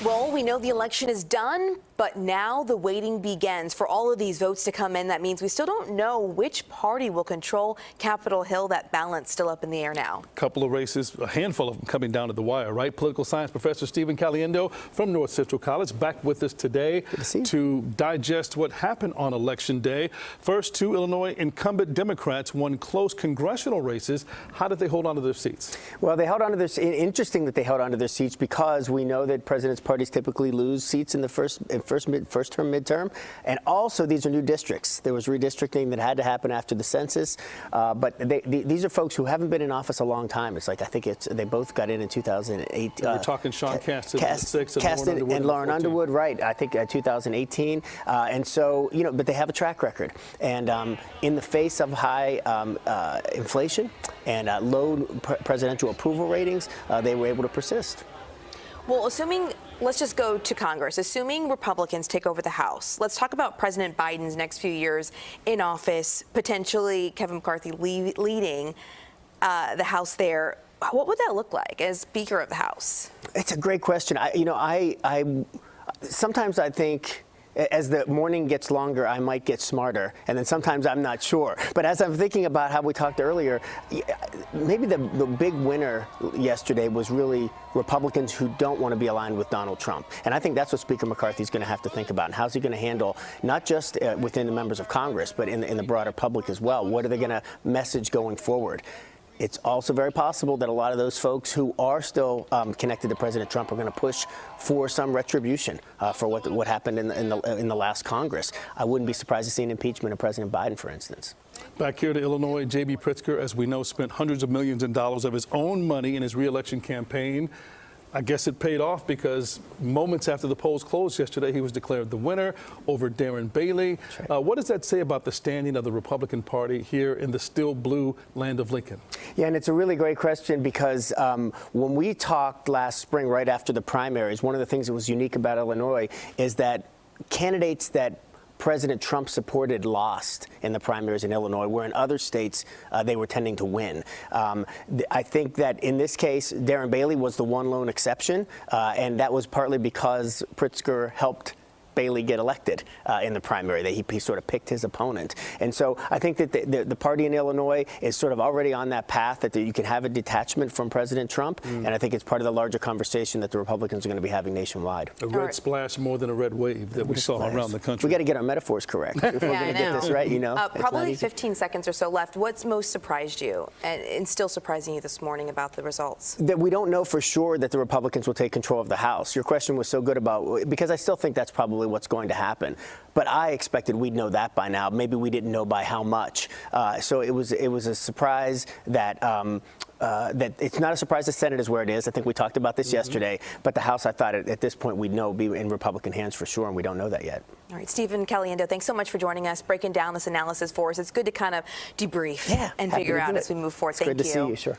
Well, we know the election is done, but now the waiting begins for all of these votes to come in. That means we still don't know which party will control Capitol Hill. That balance still up in the air now. A couple of races, a handful of them coming down to the wire, right? Political science professor Stephen Caliendo from North Central College back with us today to digest what happened on Election Day. First, two Illinois incumbent Democrats won close congressional races. How did they hold on to their seats? Well, they held on to their interesting that they held on to their seats because we know that president's parties typically lose seats in the first term, midterm, and also these are new districts. There was redistricting that had to happen after the census, but these are folks who haven't been in office a long time. It's like I think they both got in 2008. We're talking Sean Casten in 6 and Lauren Underwood, right? I think 2018, and so but they have a track record, and in the face of high inflation and low presidential approval ratings, they were able to persist. Well, let's just go to Congress. Assuming Republicans take over the House, let's talk about President Biden's next few years in office, potentially Kevin McCarthy leading the House there. What would that look like as Speaker of the House? It's a great question. Sometimes I think, as the morning gets longer, I might get smarter, and then sometimes I'm not sure. But as I'm thinking about how we talked earlier, maybe the big winner yesterday was really Republicans who don't want to be aligned with Donald Trump. And I think that's what Speaker McCarthy is going to have to think about. And how's he going to handle, not just within the members of Congress, but in the broader public as well? What are they going to message going forward? It's also very possible that a lot of those folks who are still connected to President Trump are going to push for some retribution for what happened in the last Congress. I wouldn't be surprised to see an impeachment of President Biden, for instance. Back here to Illinois, J.B. Pritzker, as we know, spent hundreds of millions of dollars of his own money in his re-election campaign. I guess it paid off because moments after the polls closed yesterday, he was declared the winner over Darren Bailey. Right. What does that say about the standing of the Republican Party here in the still blue land of Lincoln? Yeah, and it's a really great question because when we talked last spring, right after the primaries, one of the things that was unique about Illinois is that candidates that President Trump supported lost in the primaries in Illinois, where in other states they were tending to win. I think that in this case, Darren Bailey was the one lone exception, and that was partly because Pritzker helped Bailey get elected in the primary. That he sort of picked his opponent. And so I think that the party in Illinois is sort of already on that path that you can have a detachment from President Trump. And I think it's part of the larger conversation that the Republicans are going to be having nationwide. A red splash more than a red wave that we saw around the country. We got to get our metaphors correct if we're going to get this right, Probably 15 seconds or so left. What's most surprised you and still surprising you this morning about the results? That we don't know for sure that the Republicans will take control of the House. Your question was so good because I still think that's probably what's going to happen. But I expected we'd know that by now. Maybe we didn't know by how much. So it was a surprise that that it's not a surprise the Senate is where it is. I think we talked about this yesterday. But the House, I thought at this point we'd know be in Republican hands for sure, and we don't know that yet. All right, Stephen Caliendo, thanks so much for joining us, breaking down this analysis for us. It's good to kind of debrief and figure out as we move forward. Thank you. Good to see you, sure.